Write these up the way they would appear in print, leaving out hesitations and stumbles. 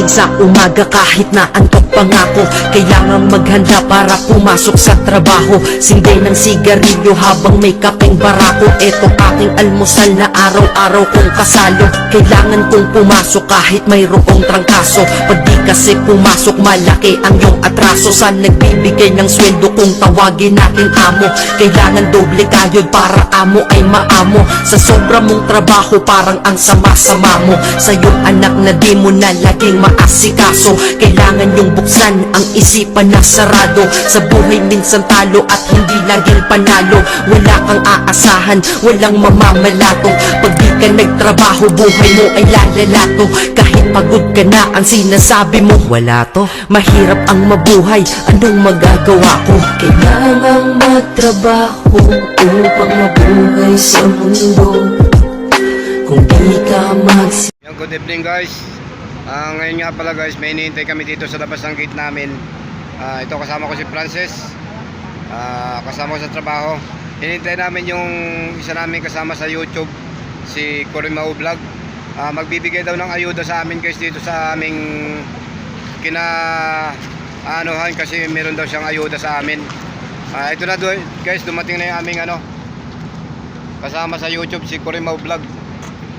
gising sa umaga kahit na antok pangako. Kailangang maghanda para pumasok sa trabaho. Sinday ng sigarilyo habang may kapeng barako. Eto aking almusal na araw-araw kong kasalo. Kailangan kong pumasok kahit mayroong trangkaso. Pag di kasi pumasok malaki ang iyong atraso. Sa nagbibigay ng sweldo kung tawagin natin amo. Kailangan doble kayod para amo ay maamo. Sa sobra mong trabaho parang ang sama-sama mo. Sa iyong anak na di mo na laging maasikaso. Kailangan yung buksan ang isipan na sarado. Sa buhay minsan talo at hindi laging panalo. Wala kang aasahan, walang mamamalato. Pag di ka nagtrabaho buhay mo ay lalalato. Kahit pagod ka na ang sinasabi mo wala to. Mahirap ang mabuhay, anong magagawa ko? Kailangang magtrabaho upang mabuhay sa mundo. Kung di ka Good evening guys. Ngayon nga pala guys, may hinihintay kami dito sa labas ng gate namin. Ito kasama ko si Frances. Kasama ko sa trabaho. Hinihintay namin yung isa namin kasama sa YouTube, si Corimao Vlog. Magbibigay daw ng ayuda sa amin guys dito sa aming anuhan kasi meron daw siyang ayuda sa amin. Ito na guys, dumating na yung aming kasama sa YouTube, si Corimao Vlog.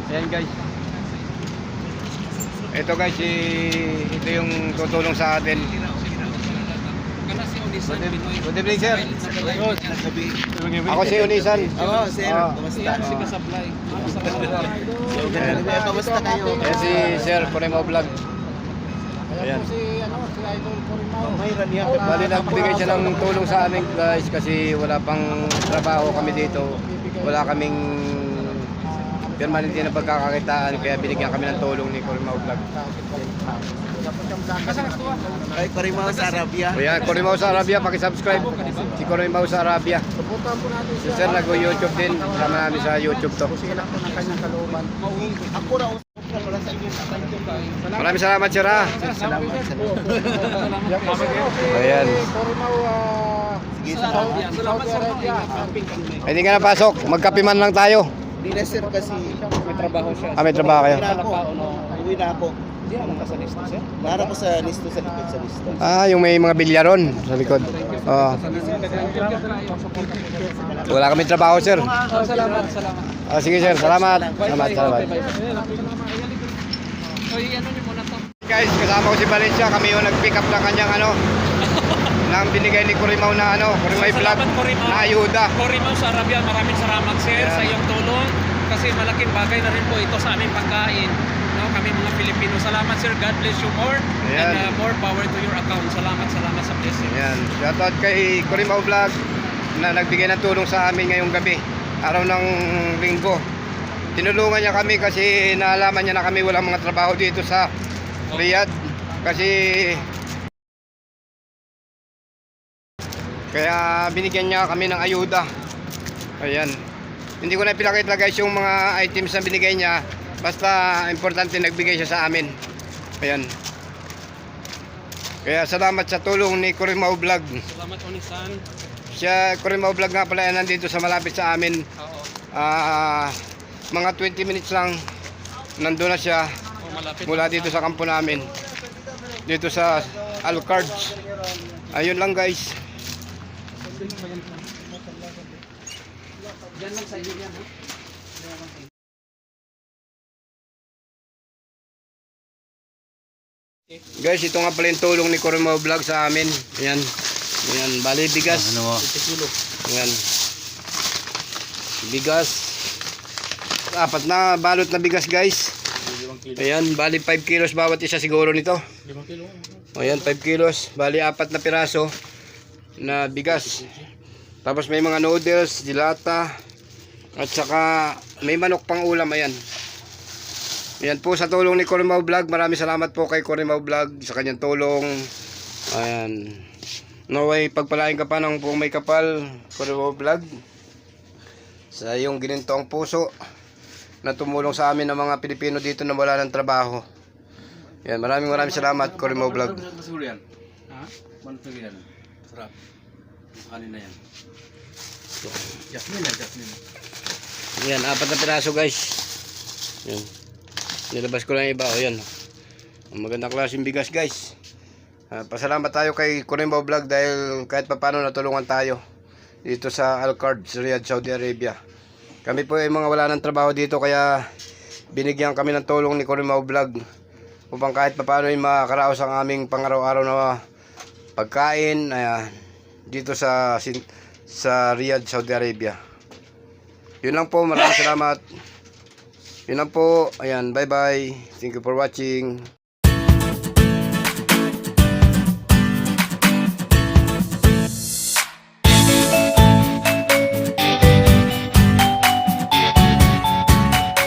Ayan guys. Ito guys, ito yung tutulong sa atin. Good evening sir. Ako si Unisan. Oo, sir. Kumusta? Si Kasablay. Kumusta kayo? Ayan si Sir Corimao Vlog. Ayan. Si Idol Corimao. Bali nagbigay siya ng tulong sa amin guys kasi wala pang trabaho kami dito. Wala kaming permanente na pagkakakitaan kaya binigyan kami ng tulong ni Corimao Vlog. Kay Corimao sa Arabia. Ayan, Corimao sa Arabia, paki-subscribe. Si Corimao sa Arabia. Si Sir nag-YouTube din. Kasama namin sa YouTube to. Ako raw para sa inyo sa kanya. Maraming salamat sir ha. Salamat. Ayan. Sige, salamat sa Arabia. Hindi ka napasok. Magkape man lang tayo. Hindi na sir kasi may trabaho siya. May trabaho kayo. Uwi na ako. Hindi naman ka sa listo sir. Nara ko sa listo sa likod sa listo. Yung may mga bilyaron sa likod. Oo. Wala kami trabaho sir. Salamat. Sige sir, salamat. Salamat. Guys, kasama ko si Valencia. Kami yung nag-pick up ng kanyang nang binigay ni Corimao na Corimao Vlog na ayuda. Corimao sa Arabia, maraming salamat sir sa iyong tulong kasi malaking bagay na rin po ito sa aming pagkain. Kami mga Pilipino. Salamat sir, God bless you more. Ayan. And more power to your account. Salamat sa blessing. Ayan. Shoutout kay Corimao Vlog na nagbigay ng tulong sa amin ngayong gabi, araw ng linggo. Tinulungan niya kami kasi naalaman niya na kami walang mga trabaho dito sa Riyadh kasi kaya binigyan niya kami ng ayuda. Ayan. Hindi ko na pinakita guys yung mga items na binigay niya. Basta importante nagbigay siya sa amin. Ayan. Kaya salamat sa tulong ni Corimao Vlog. Salamat Unisan. Siya, Corimao Vlog nga pala, nandito sa malapit sa amin. Mga 20 minutes lang nandun na siya mula dito sa kampo namin. Dito sa Alcards. Ayun lang guys. Diyan lang sa iyo yan. Guys, ito nga pala yung tulong ni Corimao Vlog sa amin. Ayan. Ayan, bali bigas. Ayan. Bigas. Apat na balot na bigas guys. Ayan, bali 5 kilos bawat isa siguro nito. 5 kilo. Ayan, 5 kilos. Bali 4 na piraso na bigas. Tapos may mga noodles, dilata. At saka may manok pang ulam. Ayan. Ayan po sa tulong ni Corimao Vlog. Maraming salamat po kay Corimao Vlog sa kanyang tulong. Ayan. Naway pagpalain ka pa ng buong may kapal, Corimao Vlog. Sa iyong ginintong puso na tumulong sa amin ng mga Pilipino dito na wala ng trabaho. Ayan, maraming salamat Corimao Vlog. Ha? Sarap. Ano na yan? Jasmine. Ayan, 4 na piraso guys. Ayan. Nilabas ko lang yung iba. Ayan. Magandang klaseng bigas guys. Pasalamat tayo kay Kurimbo Vlog dahil kahit papaano natulungan tayo dito sa Al-Qard, Riyadh, Saudi Arabia. Kami po ay mga wala ng trabaho dito kaya binigyan kami ng tulong ni Kurimbo Vlog upang kahit papaano ay makakaraos ang aming pangaraw-araw na pagkain dito sa Riyadh, Saudi Arabia. Yun lang po, maraming salamat. Yun lang po, ayan, bye bye. Thank you for watching.